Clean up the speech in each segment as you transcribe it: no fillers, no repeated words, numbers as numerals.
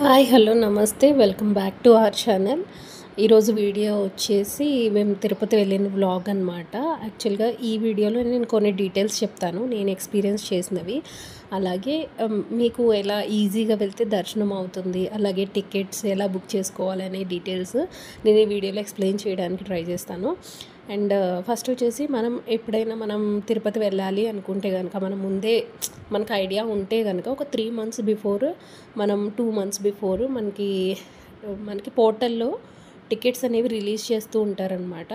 Hi hello నమస్తే welcome back to our channel. ఈరోజు video వచ్చేసి మేము తిరుపతి వెళ్ళిన వ్లాగ్ అనమాట. యాక్చువల్గా ఈ వీడియోలో నేను కొన్ని డీటెయిల్స్ చెప్తాను, నేను ఎక్స్పీరియన్స్ చేసినవి. అలాగే మీకు ఎలా ఈజీగా వెళ్తే దర్శనం అవుతుంది, అలాగే టికెట్స్ ఎలా బుక్ చేసుకోవాలనే డీటెయిల్స్ నేను ఈ వీడియోలో ఎక్స్ప్లెయిన్ చేయడానికి ట్రై చేస్తాను. అండ్ ఫస్ట్ వచ్చేసి మనం ఎప్పుడైనా మనం తిరుపతి వెళ్ళాలి అనుకుంటే కనుక మనం ముందే మనకు ఐడియా ఉంటే కనుక ఒక 3 months బిఫోర్, మనం 2 months బిఫోర్ మనకి పోర్టల్లో టికెట్స్ అనేవి రిలీజ్ చేస్తూ ఉంటారనమాట.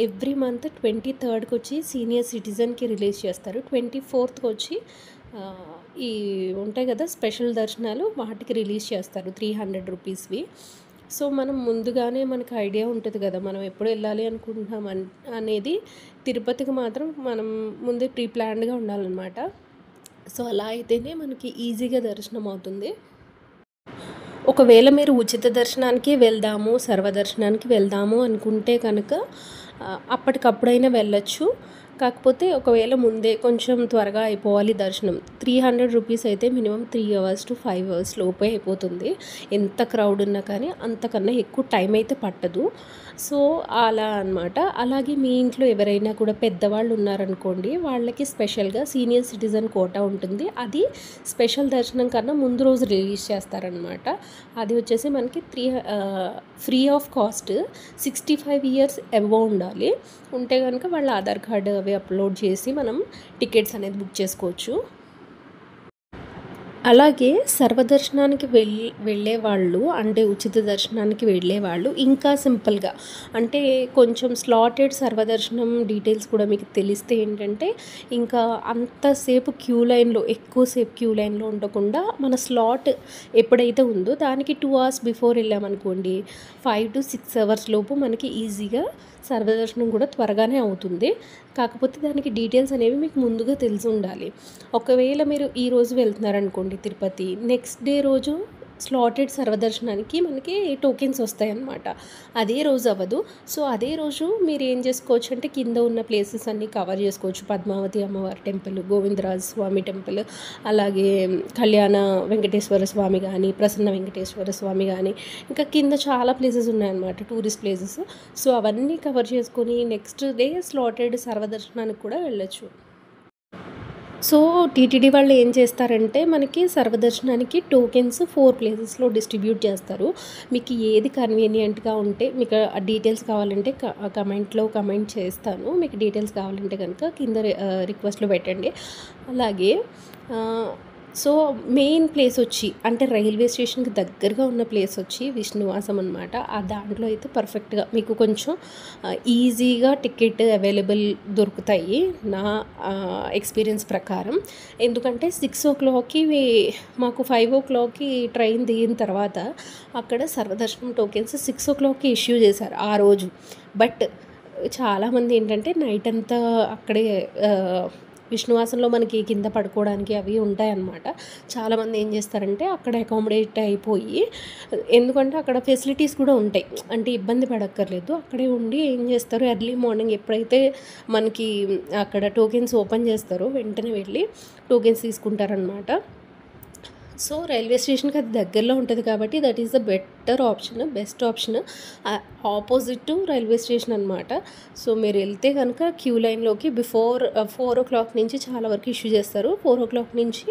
ఎవ్రీ మంత్ 23rd వచ్చి సీనియర్ సిటిజన్కి రిలీజ్ చేస్తారు, 24th వచ్చి ఈ ఉంటాయి కదా స్పెషల్ దర్శనాలు, వాటికి రిలీజ్ చేస్తారు 300 రూపీస్వి. సో మనం ముందుగానే మనకు ఐడియా ఉంటుంది కదా మనం ఎప్పుడు వెళ్ళాలి అనుకుంటున్నాం అనేది. తిరుపతికి మాత్రం మనం ముందే ప్రీ ప్లాన్డ్గా ఉండాలన్నమాట. సో అలా అయితేనే మనకి ఈజీగా దర్శనం అవుతుంది. ఒకవేళ మీరు ఉచిత దర్శనానికి వెళ్దాము, సర్వదర్శనానికి వెళ్దాము అనుకుంటే కనుక అప్పటికప్పుడైనా వెళ్ళచ్చు. కాకపోతే ఒకవేళ ముందే కొంచెం త్వరగా అయిపోవాలి దర్శనం, 300 రూపీస్ అయితే మినిమం 3 hours to 5 hours లోపే అయిపోతుంది. ఎంత క్రౌడ్ ఉన్నా కానీ అంతకన్నా ఎక్కువ టైం అయితే పట్టదు. సో అలా అన్నమాట. అలాగే మీ ఇంట్లో ఎవరైనా కూడా పెద్దవాళ్ళు ఉన్నారనుకోండి, వాళ్ళకి స్పెషల్గా సీనియర్ సిటిజన్ కోటా ఉంటుంది. అది స్పెషల్ దర్శనం కన్నా ముందు రోజు రిలీజ్ చేస్తారనమాట. అది వచ్చేసి మనకి free of cost. 65 years above ఉండాలి. ఉంటే కనుక వాళ్ళ ఆధార్ కార్డు అవి అప్లోడ్ చేసి మనం టికెట్స్ అనేది బుక్ చేసుకోవచ్చు. అలాగే సర్వదర్శనానికి వెళ్ళే వాళ్ళు, అంటే ఉచిత దర్శనానికి వెళ్ళే వాళ్ళు ఇంకా సింపుల్గా, అంటే కొంచెం స్లాటెడ్ సర్వదర్శనం డీటెయిల్స్ కూడా మీకు తెలిస్తే ఏంటంటే, ఇంకా అంతసేపు ఎక్కువసేపు క్యూ లైన్లో ఉండకుండా మన స్లాట్ ఎప్పుడైతే ఉందో దానికి 2 hours బిఫోర్ వెళ్ళామనుకోండి, 5 to 6 hours లోపు మనకి ఈజీగా సర్వదర్శనం కూడా త్వరగానే అవుతుంది. కాకపోతే దానికి డీటెయిల్స్ అనేవి మీకు ముందుగా తెలిసి ఉండాలి. ఒకవేళ మీరు ఈరోజు వెళ్తున్నారనుకోండి తిరుపతి, నెక్స్ట్ డే రోజు స్లాటెడ్ సర్వదర్శనానికి మనకి టోకెన్స్ వస్తాయన్నమాట. అదే రోజు అవ్వదు. సో అదే రోజు మీరు ఏం చేసుకోవచ్చు అంటే కింద ఉన్న ప్లేసెస్ అన్నీ కవర్ చేసుకోవచ్చు. పద్మావతి అమ్మవారి టెంపుల్, గోవిందరాజ స్వామి టెంపుల్, అలాగే కళ్యాణ వెంకటేశ్వర స్వామి కానీ, ప్రసన్న వెంకటేశ్వర స్వామి కానీ, ఇంకా కింద చాలా ప్లేసెస్ ఉన్నాయన్నమాట, టూరిస్ట్ ప్లేసెస్. సో అవన్నీ కవర్ చేసుకొని నెక్స్ట్ డే స్లాటెడ్ సర్వదర్శనానికి కూడా వెళ్ళచ్చు. సో టీటీడీ వాళ్ళు ఏం చేస్తారంటే మనకి సర్వదర్శనానికి టోకెన్స్ 4 ప్లేసెస్లో డిస్ట్రిబ్యూట్ చేస్తారు. మీకు ఏది కన్వీనియంట్గా ఉంటే, మీకు ఆ డీటెయిల్స్ కావాలంటే కమెంట్లో కమెంట్ చేస్తాను. మీకు డీటెయిల్స్ కావాలంటే కనుక కింద రిక్వెస్ట్లో పెట్టండి. అలాగే సో మెయిన్ ప్లేస్ వచ్చి, అంటే రైల్వే స్టేషన్కి దగ్గరగా ఉన్న ప్లేస్ వచ్చి విష్ణువాసం అనమాట. ఆ దాంట్లో అయితే పర్ఫెక్ట్గా మీకు కొంచెం ఈజీగా టికెట్ అవైలబుల్ దొరుకుతాయి నా ఎక్స్పీరియన్స్ ప్రకారం. ఎందుకంటే 6 o'clockకి మాకు 5 o'clockకి ట్రైన్ దిగిన తర్వాత అక్కడ సర్వదర్శనం టోకెన్స్ 6 o'clockకి ఇష్యూ చేశారు ఆ రోజు. బట్ చాలామంది ఏంటంటే నైట్ అంతా అక్కడే విష్ణువాసంలో మనకి కింద పడుకోవడానికి అవి ఉంటాయన్నమాట. చాలామంది ఏం చేస్తారంటే అక్కడ అకామిడేట్ అయిపోయి, ఎందుకంటే అక్కడ ఫెసిలిటీస్ కూడా ఉంటాయి, అంటే ఇబ్బంది పడక్కర్లేదు. అక్కడే ఉండి ఏం చేస్తారు, ఎర్లీ మార్నింగ్ ఎప్పుడైతే మనకి అక్కడ టోకెన్స్ ఓపెన్ చేస్తారో వెంటనే వెళ్ళి టోకెన్స్ తీసుకుంటారనమాట. సో రైల్వే స్టేషన్కి అది దగ్గరలో ఉంటుంది కాబట్టి that is the better option, best option. Opposite to railway station అనమాట. సో మీరు వెళ్తే కనుక క్యూ లైన్లోకి బిఫోర్ 4 o'clock నుంచి చాలా వరకు ఇష్యూ చేస్తారు. 4 o'clock నుంచి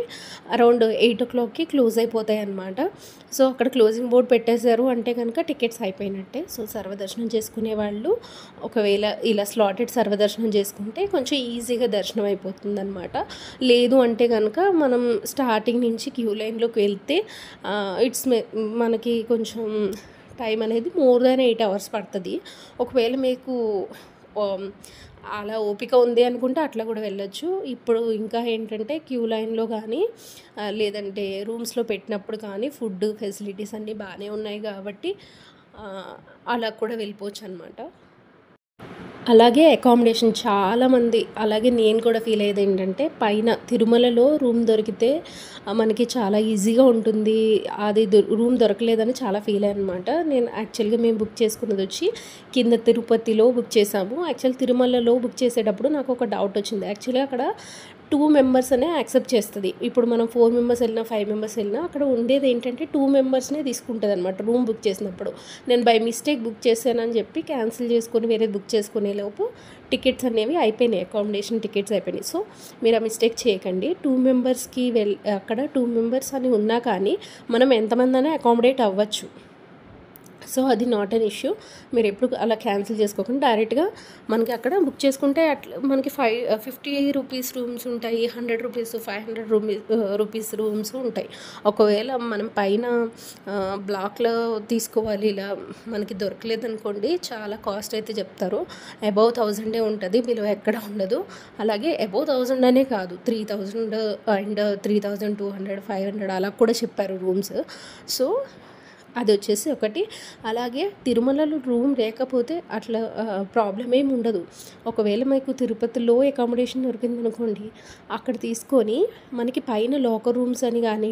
అరౌండ్ 8 o'clockకి క్లోజ్ అయిపోతాయి అన్నమాట. సో అక్కడ క్లోజింగ్ బోర్డ్ పెట్టేశారు అంటే కనుక టికెట్స్ అయిపోయినట్టే. సో సర్వదర్శనం చేసుకునే వాళ్ళు ఒకవేళ ఇలా స్లాటెడ్ సర్వదర్శనం చేసుకుంటే కొంచెం ఈజీగా దర్శనం అయిపోతుంది అనమాట. లేదు అంటే కనుక మనం స్టార్టింగ్ నుంచి క్యూ లైన్లోకి వెళ్తే మనకి కొంచెం టైం అనేది మోర్ దాన్ 8 hours పడుతుంది. ఒకవేళ మీకు అలా ఓపిక ఉంది అనుకుంటే అట్లా కూడా వెళ్ళొచ్చు. ఇప్పుడు ఇంకా ఏంటంటే క్యూ లైన్లో కానీ లేదంటే రూమ్స్లో పెట్టినప్పుడు కానీ ఫుడ్ ఫెసిలిటీస్ అన్నీ బాగానే ఉన్నాయి కాబట్టి అలా కూడా వెళ్ళిపోవచ్చు అనమాట. అలాగే అకామిడేషన్ చాలామంది, అలాగే నేను కూడా ఫీల్ అయ్యేది ఏంటంటే, పైన తిరుమలలో రూమ్ దొరికితే మనకి చాలా ఈజీగా ఉంటుంది, అది రూమ్ దొరకలేదని చాలా ఫీల్ అయ్యాను అనమాట. మేము బుక్ చేసుకున్నది వచ్చి కింద తిరుపతిలో బుక్ చేసాము. తిరుమలలో బుక్ చేసేటప్పుడు నాకు ఒక డౌట్ వచ్చింది. అక్కడ 2 మెంబర్స్ అనే యాక్సెప్ట్ చేస్తుంది. ఇప్పుడు మనం 4 మెంబర్స్ వెళ్ళినా 5 మెంబర్స్ వెళ్ళినా అక్కడ ఉండేది ఏంటంటే 2 మెంబర్స్నే తీసుకుంటుంది అనమాట రూమ్ బుక్ చేసినప్పుడు. నేను బై మిస్టేక్ బుక్ చేశానని చెప్పి క్యాన్సిల్ చేసుకొని వేరే బుక్ చేసుకునే లోపు టికెట్స్ అనేవి అయిపోయినాయి, అకామిడేషన్ టికెట్స్ అయిపోయినాయి. సో మీరు ఆ మిస్టేక్ చేయకండి. 2 మెంబర్స్కి అక్కడ 2 మెంబర్స్ అని ఉన్నా కానీ మనం ఎంతమంది అయినా అకామిడేట్ అవ్వచ్చు. సో అది నాట్ అన్ ఇష్యూ. మీరు ఎప్పుడు అలా క్యాన్సిల్ చేసుకోకుండా డైరెక్ట్గా మనకి అక్కడ బుక్ చేసుకుంటే అట్లా మనకి 50 రూపీస్ రూమ్స్ ఉంటాయి, 100 రూపీస్ 500 రూపీస్ రూమ్స్ ఉంటాయి. ఒకవేళ మనం పైన బ్లాక్లో తీసుకోవాలి, ఇలా మనకి దొరకలేదనుకోండి చాలా కాస్ట్ అయితే చెప్తారు. అబౌవ్ 1000 ఉంటుంది, బిలో ఎక్కడ ఉండదు. అలాగే అబౌవ్ 1000 అనే కాదు, 3000 అండ్ 3200 500 అలా కూడా చెప్పారు రూమ్స్. సో అది వచ్చేసి ఒకటి. అలాగే తిరుమలలో రూమ్ లేకపోతే అట్లా ప్రాబ్లం ఏమి ఉండదు. ఒకవేళ మీకు తిరుపతిలో అకామిడేషన్ దొరికింది అనుకోండి, అక్కడ తీసుకొని మనకి పైన లోకర్ రూమ్స్ అని కానీ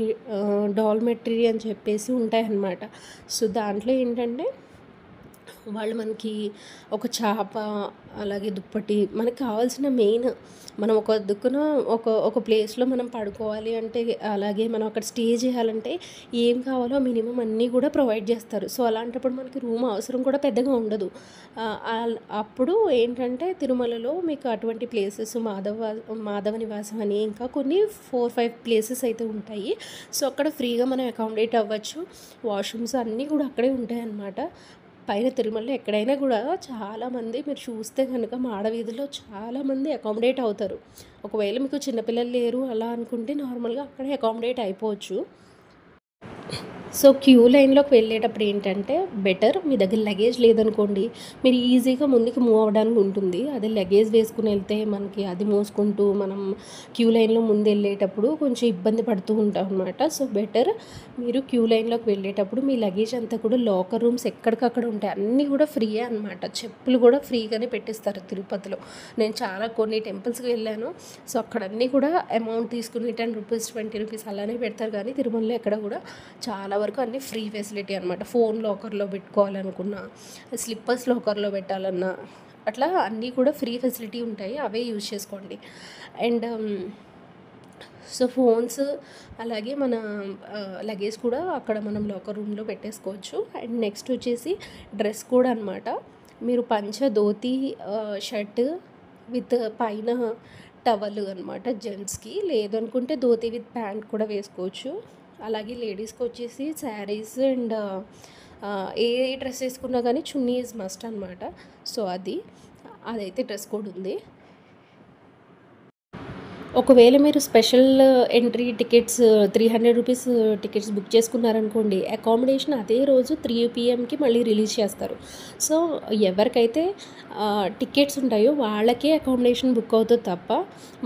డార్మెటరీ అని చెప్పేసి ఉంటాయన్నమాట. సో దాంట్లో ఏంటంటే వాళ్ళు మనకి ఒక చాప, అలాగే దుప్పటి, మనకు కావాల్సిన మెయిన్ మనం ఒక దిక్కున ఒక ప్లేస్లో మనం పడుకోవాలి అంటే, అలాగే మనం అక్కడ స్టే చేయాలంటే ఏం కావాలో మినిమం అన్నీ కూడా ప్రొవైడ్ చేస్తారు. సో అలాంటప్పుడు మనకి రూమ్ అవసరం కూడా పెద్దగా ఉండదు. అప్పుడు ఏంటంటే తిరుమలలో మీకు అటువంటి ప్లేసెస్ మాధవ నివాసం అని ఇంకా కొన్ని 4-5 ప్లేసెస్ అయితే ఉంటాయి. సో అక్కడ ఫ్రీగా మనం అకామిడేట్ అవ్వచ్చు. వాష్రూమ్స్ అన్నీ కూడా అక్కడే ఉంటాయి అన్నమాట. పైన తిరుమలలో ఎక్కడైనా కూడా చాలామంది మీరు చూస్తే కనుక మాడవీధిలో చాలామంది అకామిడేట్ అవుతారు. ఒకవేళ మీకు చిన్నపిల్లలు లేరు అలా అనుకుంటే నార్మల్గా అక్కడే అకామిడేట్ అయిపోవచ్చు. సో క్యూ లైన్లోకి వెళ్ళేటప్పుడు ఏంటంటే బెటర్, మీ దగ్గర లగేజ్ లేదనుకోండి మీరు ఈజీగా ముందుకు మూవ్ అవ్వడానికి ఉంటుంది. అదే లగేజ్ వేసుకుని వెళ్తే మనకి అది మోసుకుంటూ మనం క్యూ లైన్లో ముందు వెళ్ళేటప్పుడు కొంచెం ఇబ్బంది పడుతూ ఉంటాం అనమాట. సో బెటర్ మీరు క్యూ లైన్లోకి వెళ్ళేటప్పుడు మీ లగేజ్ అంతా కూడా లాకర్ రూమ్స్ ఎక్కడికక్కడ ఉంటాయి, అన్నీ కూడా ఫ్రీయే అనమాట. చెప్పులు కూడా ఫ్రీగానే పెట్టిస్తారు తిరుపతిలో. నేను చాలా కొన్ని టెంపుల్స్కి వెళ్ళాను. సో అక్కడ అన్నీ కూడా అమౌంట్ తీసుకుని 10 రూపీస్ 20 రూపీస్ అలానే పెడతారు. కానీ తిరుమలలో ఎక్కడ కూడా చాలా వరకు అన్నీ ఫ్రీ ఫెసిలిటీ అనమాట. ఫోన్ లాకర్లో పెట్టుకోవాలనుకున్నా, స్లిప్పర్స్ లాకర్లో పెట్టాలన్నా అట్లా అన్నీ కూడా ఫ్రీ ఫెసిలిటీ ఉంటాయి, అవే యూజ్ చేసుకోండి. అండ్ సో ఫోన్స్ అలాగే మన లగేజ్ కూడా అక్కడ మనం లాకర్ రూమ్లో పెట్టేసుకోవచ్చు. అండ్ నెక్స్ట్ వచ్చేసి డ్రెస్ కూడా అనమాట. మీరు పంచ ధోతి షర్ట్ విత్ పైన టవల్ అనమాట జెంట్స్కి, లేదనుకుంటే ధోతి విత్ ప్యాంట్ కూడా వేసుకోవచ్చు. అలాగే లేడీస్కి వచ్చేసి శారీస్ అండ్ ఏ డ్రెస్ వేసుకున్నా కానీ చున్నీ ఈజ్ మస్ట్ అనమాట. సో అదైతే డ్రెస్ కోడ్ ఉంది. ఒకవేళ మీరు special entry tickets 300 rupees tickets book చేసుకున్నారనుకోండి, అకామిడేషన్ అదే రోజు 3 PM మళ్ళీ రిలీజ్ చేస్తారు. సో ఎవరికైతే టికెట్స్ ఉంటాయో వాళ్ళకే అకామిడేషన్ బుక్ అవుతుంది తప్ప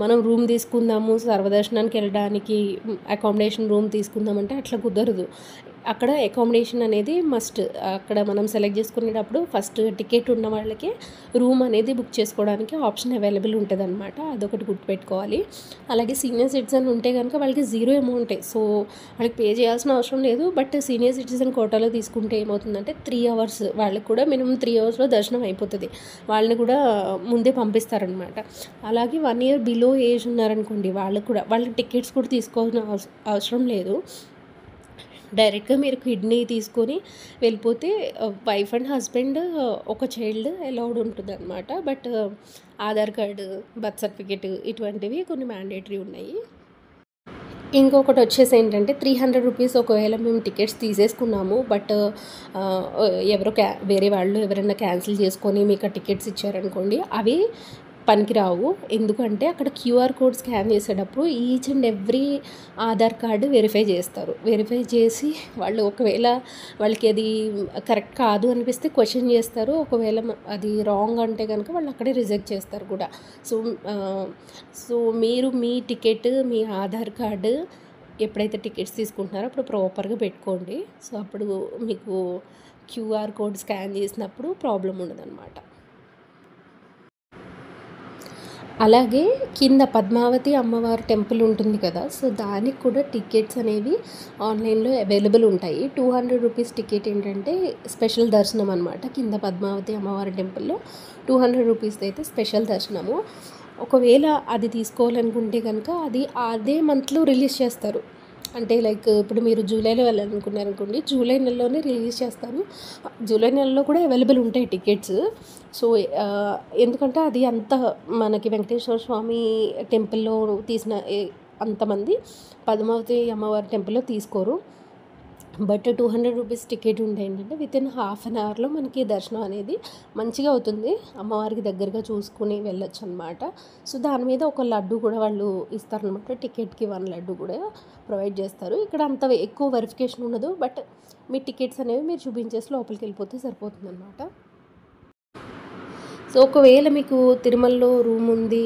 మనం రూమ్ తీసుకుందాము సర్వదర్శనానికి వెళ్ళడానికి అకామిడేషన్ రూమ్ తీసుకుందామంటే అట్లా కుదరదు. అక్కడ అకామిడేషన్ అనేది మస్ట్. అక్కడ మనం సెలెక్ట్ చేసుకునేటప్పుడు ఫస్ట్ టికెట్ ఉన్న వాళ్ళకి రూమ్ అనేది బుక్ చేసుకోవడానికి ఆప్షన్ అవైలబుల్ ఉంటుంది అనమాట. అదొకటి గుర్తుపెట్టుకోవాలి. అలాగే సీనియర్ సిటిజన్ ఉంటే కనుక వాళ్ళకి 0 అమౌంటే, సో వాళ్ళకి పే చేయాల్సిన అవసరం లేదు. బట్ సీనియర్ సిటిజన్ కోటాలో తీసుకుంటే ఏమవుతుందంటే 3 hours వాళ్ళకి కూడా మినిమం 3 hours దర్శనం అయిపోతుంది. వాళ్ళని కూడా ముందే పంపిస్తారనమాట. అలాగే 1 year బిలో ఏజ్ ఉన్నారనుకోండి వాళ్ళకి టికెట్స్ కూడా తీసుకోవాల్సిన అవసరం లేదు. డైరెక్ట్గా మీరు కిడ్నీ తీసుకొని వెళ్ళిపోతే వైఫ్ అండ్ హస్బెండ్ ఒక చైల్డ్ అలౌడ్ ఉంటుంది అనమాట. But Aadhaar card, birth certificate ఇటువంటివి కొన్ని మ్యాండేటరీ ఉన్నాయి. ఇంకొకటి వచ్చేసి ఏంటంటే 300 రూపీస్ ఒకవేళ మేము టికెట్స్ తీసేసుకున్నాము, బట్ వేరే వాళ్ళు ఎవరైనా క్యాన్సిల్ చేసుకొని మీకు ఆ టికెట్స్ ఇచ్చారనుకోండి, అవి పనికిరావు. ఎందుకంటే అక్కడ QR కోడ్ స్కాన్ చేసేటప్పుడు each and every Aadhaar card verify చేస్తారు. వెరిఫై చేసి వాళ్ళు ఒకవేళ వాళ్ళకి అది కరెక్ట్ కాదు అనిపిస్తే క్వశ్చన్ చేస్తారు. ఒకవేళ అది రాంగ్ అంటే కనుక వాళ్ళు అక్కడే రిజెక్ట్ చేస్తారు కూడా. సో మీరు మీ టికెట్, మీ ఆధార్ కార్డు ఎప్పుడైతే టికెట్స్ తీసుకుంటున్నారో అప్పుడు ప్రాపర్గా పెట్టుకోండి. సో అప్పుడు మీకు QR కోడ్ స్కాన్ చేసినప్పుడు ప్రాబ్లం ఉండదన్నమాట. అలాగే కింద పద్మావతి అమ్మవారి టెంపుల్ ఉంటుంది కదా, సో దానికి కూడా టికెట్స్ అనేవి ఆన్లైన్లో అవైలబుల్ ఉంటాయి. 200 రూపీస్ టికెట్ ఏంటంటే స్పెషల్ దర్శనం అనమాట. కింద పద్మావతి అమ్మవారి టెంపుల్లో 200 రూపీస్ అయితే స్పెషల్ దర్శనము. ఒకవేళ అది తీసుకోవాలనుకుంటే కనుక అది అదే మంత్లో రిలీజ్ చేస్తారు. అంటే లైక్ ఇప్పుడు మీరు జూలైలో వెళ్ళాలనుకున్నారనుకోండి, జూలై నెలలోనే రిలీజ్ చేస్తారు. జూలై నెలలో కూడా అవైలబుల్ ఉంటాయి టికెట్స్. సో ఎందుకంటే అది అంత మనకి వెంకటేశ్వర స్వామి టెంపుల్లో తీసిన అంతమంది పద్మావతి అమ్మవారి టెంపుల్లో తీసుకోరు. బట్ 200 రూపీస్ టికెట్ ఉంటే ఏంటంటే వితిన్ హాఫ్ అన్ అవర్లో మనకి దర్శనం అనేది మంచిగా అవుతుంది. అమ్మవారికి దగ్గరగా చూసుకుని వెళ్ళొచ్చు అనమాట. సో దాని మీద ఒక లడ్డు కూడా వాళ్ళు ఇస్తారనమాట. టికెట్కి 1 లడ్డు కూడా ప్రొవైడ్ చేస్తారు. ఇక్కడ అంత ఎక్కువ వెరిఫికేషన్ ఉండదు. బట్ మీ టికెట్స్ అనేవి మీరు చూపించేసి లోపలికి వెళ్ళిపోతే సరిపోతుంది అనమాట. సో ఒకవేళ మీకు తిరుమలలో రూమ్ ఉంది,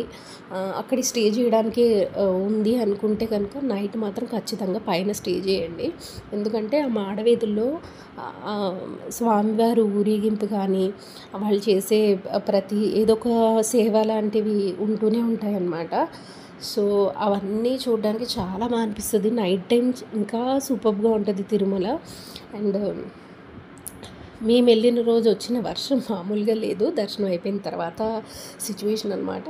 అక్కడ స్టే చేయడానికి ఉంది అనుకుంటే కనుక నైట్ మాత్రం ఖచ్చితంగా పైన స్టే చేయండి. ఎందుకంటే ఆ మాడవీధుల్లో స్వామివారు ఊరేగింపు కానీ వాళ్ళు చేసే ప్రతి ఏదో ఒక సేవ లాంటివి ఉంటూనే ఉంటాయన్నమాట. సో అవన్నీ చూడడానికి చాలా బాగా అనిపిస్తుంది. నైట్ టైం ఇంకా సూపర్గా ఉంటుంది తిరుమల. అండ్ మేము వెళ్ళిన రోజు వచ్చిన వర్షం మామూలుగా లేదు. దర్శనం అయిపోయిన తర్వాత సిచ్యువేషన్ అనమాట.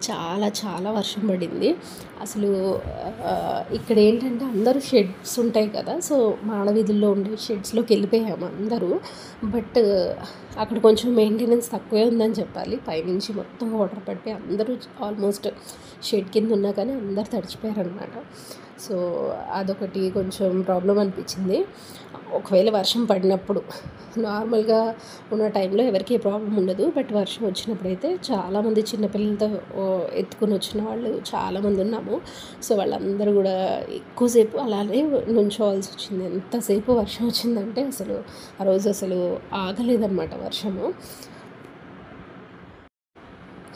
చాలా చాలా వర్షం పడింది అసలు. ఇక్కడ ఏంటంటే అందరూ షెడ్స్ ఉంటాయి కదా, సో మాడవీధుల్లో ఉండే షెడ్స్లోకి వెళ్ళిపోయాము అందరూ. బట్ అక్కడ కొంచెం మెయింటెనెన్స్ తక్కువే ఉందని చెప్పాలి. పైనుంచి మొత్తం వాటర్ పడిపోయి అందరూ ఆల్మోస్ట్ షెడ్ కింద ఉన్నా కానీ అందరు తడిచిపోయారనమాట. సో అదొకటి కొంచెం ప్రాబ్లం అనిపించింది. ఒకవేళ వర్షం పడినప్పుడు నార్మల్గా ఉన్న టైంలో ఎవరికి ఏ ప్రాబ్లం ఉండదు. బట్ వర్షం వచ్చినప్పుడు అయితే చాలామంది చిన్నపిల్లలతో ఎత్తుకుని వచ్చిన వాళ్ళు చాలామంది ఉన్నాము. సో వాళ్ళందరూ కూడా ఎక్కువసేపు అలానే నుంచోవాల్సి వచ్చింది. ఎంతసేపు వర్షం వచ్చిందంటే అసలు ఆ రోజు అసలు ఆగలేదన్నమాట వర్షము.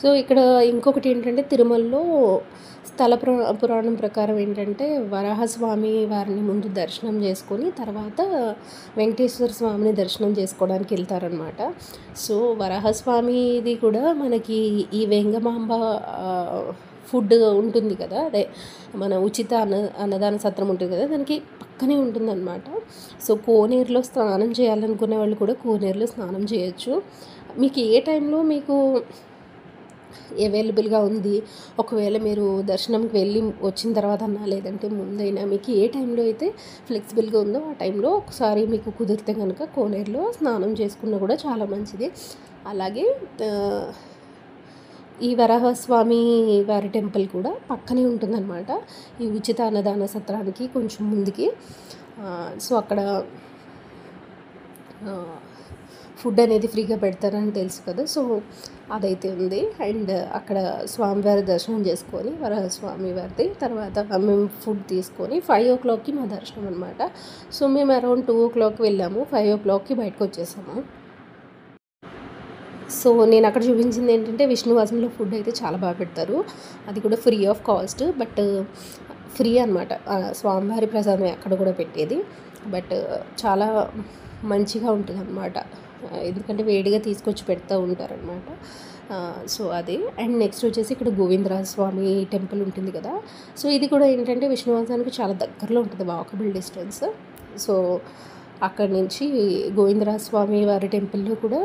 సో ఇక్కడ ఇంకొకటి ఏంటంటే తిరుమలలో స్థల పురాణం ప్రకారం ఏంటంటే వరాహస్వామి వారిని ముందు దర్శనం చేసుకొని తర్వాత వెంకటేశ్వర స్వామిని దర్శనం చేసుకోవడానికి వెళ్తారనమాట. సో వరాహస్వామిది కూడా మనకి ఈ వెంగమాంబ ఫుడ్ ఉంటుంది కదా, అదే మన ఉచిత అన్నదాన సత్రం ఉంటుంది కదా, దానికి పక్కనే ఉంటుందన్నమాట. సో కోనేరులో స్నానం చేయాలనుకునే వాళ్ళు కూడా కోనేరులో స్నానం చేయొచ్చు. మీకు ఏ టైంలో మీకు అవైలబుల్గా ఉంది, ఒకవేళ మీరు దర్శనంకి వెళ్ళి వచ్చిన తర్వాత అన్నా లేదంటే ముందైనా మీకు ఏ టైంలో అయితే ఫ్లెక్సిబుల్గా ఉందో ఆ టైంలో ఒకసారి మీకు కుదిరితే కనుక కోనేరులో స్నానం చేసుకున్నా కూడా చాలా మంచిది. అలాగే ఈ వరాహస్వామి వారి టెంపుల్ కూడా పక్కనే ఉంటుందన్నమాట ఈ ఉచిత అన్నదాన సత్రానికి కొంచెం ముందుకి. సో అక్కడ ఫుడ్ అనేది ఫ్రీగా పెడతారని తెలుసు కదా, సో అదైతే ఉంది. అండ్ అక్కడ స్వామివారి దర్శనం చేసుకొని వరస్వామి వారిది తర్వాత మేము ఫుడ్ తీసుకొని 5 o'clockకి మా దర్శనం అనమాట. సో మేము అరౌండ్ 2 o'clock వెళ్ళాము, 5 o'clockకి బయటకు వచ్చేసాము. సో నేను అక్కడ చూపించింది ఏంటంటే విష్ణువాసంలో ఫుడ్ అయితే చాలా బాగా పెడతారు. అది కూడా free of cost, but free అనమాట. స్వామివారి ప్రసాదమే అక్కడ కూడా పెట్టేది. బట్ చాలా మంచిగా ఉంటుంది అనమాట, ఎందుకంటే వేడిగా తీసుకొచ్చి పెడతా ఉంటారనమాట. సో అది. అండ్ నెక్స్ట్ వచ్చేసి ఇక్కడ గోవిందరాజ స్వామి టెంపుల్ ఉంటుంది కదా, సో ఇది కూడా ఏంటంటే విష్ణువాసానికి చాలా దగ్గరలో ఉంటుంది, వాకబుల్ డిస్టెన్స్. సో అక్కడి నుంచి గోవిందరాజ స్వామి వారి టెంపుల్లో కూడా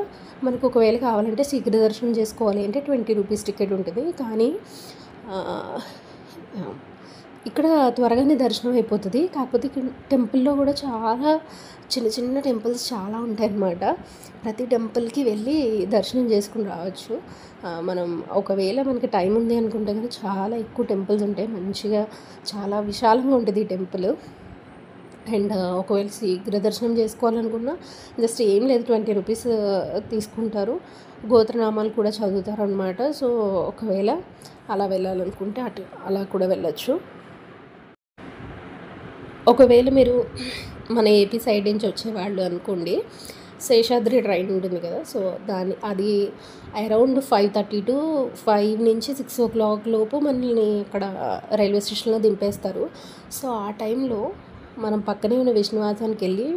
మనకు ఒకవేళ కావాలంటే శీఘ్ర దర్శనం చేసుకోవాలి అంటే 20 రూపీస్ టికెట్ ఉంటుంది. కానీ ఇక్కడ త్వరగానే దర్శనం అయిపోతుంది. కాకపోతే ఇక్కడ టెంపుల్లో కూడా చాలా చిన్న చిన్న టెంపుల్స్ చాలా ఉంటాయన్నమాట. ప్రతి టెంపుల్కి వెళ్ళి దర్శనం చేసుకుని రావచ్చు. మనం ఒకవేళ మనకి టైం ఉంది అనుకుంటే కానీ చాలా ఎక్కువ టెంపుల్స్ ఉంటాయి, మంచిగా చాలా విశాలంగా ఉంటుంది ఈ టెంపుల్. అండ్ ఒకవేళ శీఘ్ర దర్శనం చేసుకోవాలనుకున్నా జస్ట్ ఏం లేదు, 20 రూపీస్ తీసుకుంటారు. గోత్రనామాలు కూడా చదువుతారు అనమాట. సో ఒకవేళ అలా వెళ్ళాలనుకుంటే అలా కూడా వెళ్ళచ్చు. ఒకవేళ మీరు మన ఏపీ సైడ్ నుంచి వచ్చేవాళ్ళు అనుకోండి, శేషాద్రి ట్రైన్ ఉంటుంది కదా, సో అది అరౌండ్ 5:30 to 5 నుంచి 6 o'clock లోపు మనల్ని అక్కడ రైల్వే స్టేషన్లో దింపేస్తారు. సో ఆ టైంలో మనం పక్కనే ఉన్న విష్ణువాసానికి వెళ్ళి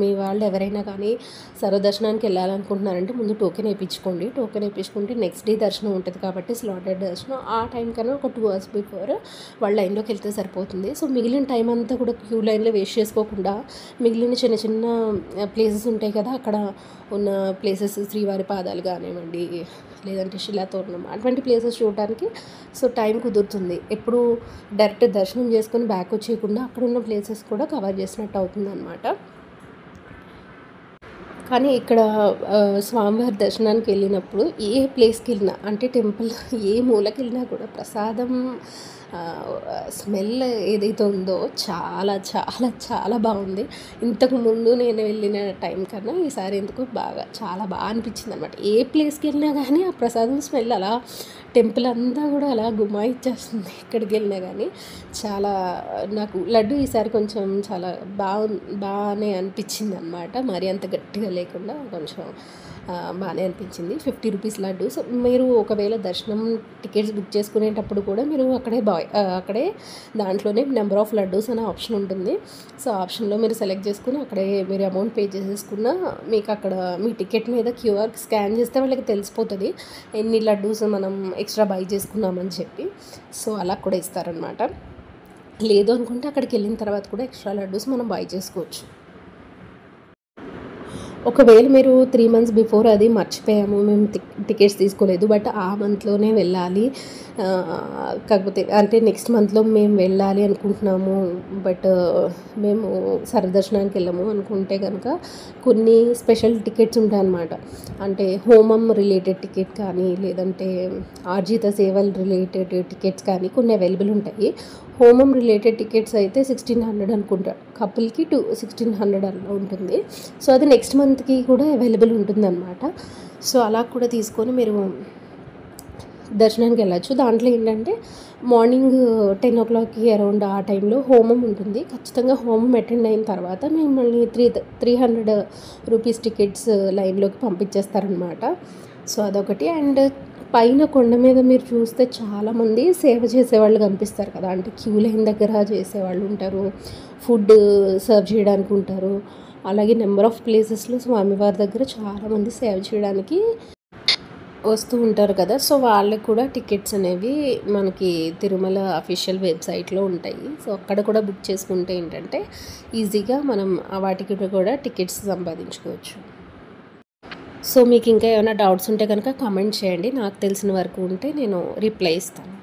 మీ వాళ్ళు ఎవరైనా కానీ సర్వదర్శనానికి వెళ్ళాలనుకుంటున్నారంటే ముందు టోకెన్ వేయించుకోండి. టోకెన్ వేయించుకుంటే నెక్స్ట్ డే దర్శనం ఉంటుంది కాబట్టి స్లాటెడ్ దర్శనం ఆ టైం కన్నా ఒక 2 hours బిఫోర్ వాళ్ళ లైన్లోకి వెళ్తే సరిపోతుంది. సో మిగిలిన టైం అంతా కూడా క్యూ లైన్లో వేస్ట్ చేసుకోకుండా మిగిలిన చిన్న చిన్న ప్లేసెస్ ఉంటాయి కదా, అక్కడ ఉన్న ప్లేసెస్ శ్రీవారి పాదాలు కానివ్వండి, లేదంటే శిలాతోరణం అటువంటి ప్లేసెస్ చూడటానికి సో టైం కుదురుతుంది. ఎప్పుడు డైరెక్ట్ దర్శనం చేసుకొని బ్యాక్ వచ్చేయకుండా అక్కడ ఉన్న ప్లేసెస్ కూడా కవర్ చేసినట్టు అవుతుంది అన్నమాట. కానీ ఇక్కడ స్వామివారి దర్శనానికి వెళ్ళినప్పుడు ఏ ప్లేస్కి వెళ్ళినా అంటే టెంపుల్ ఏ మూలకి వెళ్ళినా కూడా ప్రసాదం స్మెల్ ఏదైతే ఉందో చాలా చాలా చాలా బాగుంది. ఇంతకుముందు నేను వెళ్ళిన టైం కన్నా ఈసారి ఎందుకు చాలా బాగా అనిపించింది అనమాట. ఏ ప్లేస్కి వెళ్ళినా కానీ ఆ ప్రసాదం స్మెల్ అలా టెంపుల్ అంతా కూడా అలా గుమాయిచ్చేస్తుంది. ఎక్కడికి వెళ్ళినా కానీ చాలా నాకు లడ్డు ఈసారి కొంచెం చాలా బాగానే అనిపించింది అనమాట. మరి అంత గట్టిగా లేకుండా కొంచెం బాగానే అనిపించింది. 50 రూపీస్ లడ్డు. సో మీరు ఒకవేళ దర్శనం టికెట్స్ బుక్ చేసుకునేటప్పుడు కూడా మీరు అక్కడే దాంట్లోనే నెంబర్ ఆఫ్ లడ్డూస్ అనే ఆప్షన్ ఉంటుంది. సో ఆప్షన్లో మీరు సెలెక్ట్ చేసుకుని అక్కడే మీరు అమౌంట్ పే చేసేసుకున్న మీకు అక్కడ మీ టికెట్ మీద QR స్కాన్ చేస్తే వాళ్ళకి తెలిసిపోతుంది ఎన్ని లడ్డూస్ మనం ఎక్స్ట్రా బై చేసుకున్నామని చెప్పి. సో అలా కూడా ఇస్తారనమాట. లేదు అనుకుంటే అక్కడికి వెళ్ళిన తర్వాత కూడా ఎక్స్ట్రా లడ్డూస్ మనం బై చేసుకోవచ్చు. ఒకవేళ మీరు 3 months బిఫోర్ అది మర్చిపోయాము, మేము టికెట్స్ తీసుకోలేదు, బట్ ఆ మంత్లోనే వెళ్ళాలి, కాకపోతే అంటే నెక్స్ట్ మంత్లో మేము వెళ్ళాలి అనుకుంటున్నాము, బట్ మేము సర్వదర్శనానికి వెళ్ళాము అనుకుంటే కనుక కొన్ని స్పెషల్ టికెట్స్ ఉంటాయన్నమాట. అంటే హోమం రిలేటెడ్ టికెట్ కానీ లేదంటే ఆర్జిత సేవల్ రిలేటెడ్ టికెట్స్ కానీ కొన్ని అవైలబుల్ ఉంటాయి. హోమం రిలేటెడ్ టికెట్స్ అయితే 1600 అనుకుంటా, కపుల్కి 1600 అలా ఉంటుంది. సో అది నెక్స్ట్ మంత్కి కూడా అవైలబుల్ ఉంటుందన్నమాట. సో అలా కూడా తీసుకొని మీరు దర్శనానికి వెళ్ళచ్చు. దాంట్లో ఏంటంటే మార్నింగ్ 10 o'clock అరౌండ్ ఆ టైంలో హోమం ఉంటుంది. ఖచ్చితంగా హోమం అటెండ్ అయిన తర్వాత మిమ్మల్ని 300 రూపీస్ టికెట్స్ లైన్లోకి పంపించేస్తారనమాట. సో అదొకటి. అండ్ పైన కొండ మీద మీరు చూస్తే చాలామంది సేవ చేసేవాళ్ళు కనిపిస్తారు కదా, అంటే క్యూ లైన్ దగ్గర చేసేవాళ్ళు ఉంటారు, ఫుడ్ సర్వ్ చేయడానికి ఉంటారు. అలాగే నెంబర్ ఆఫ్ ప్లేసెస్లో స్వామివారి దగ్గర చాలామంది సేవ చేయడానికి వస్తూ ఉంటారు కదా. సో వాళ్ళకి కూడా టికెట్స్ అనేవి మనకి తిరుమల అఫీషియల్ వెబ్సైట్లో ఉంటాయి. సో అక్కడ కూడా బుక్ చేసుకుంటే ఏంటంటే ఈజీగా మనం వాటికి కూడా టికెట్స్ సంపాదించుకోవచ్చు. సో మీకు ఇంకా ఏమైనా డౌట్స్ ఉంటే కనుక కామెంట్ చేయండి. నాకు తెలిసిన వరకు ఉంటే నేను రిప్లై ఇస్తాను.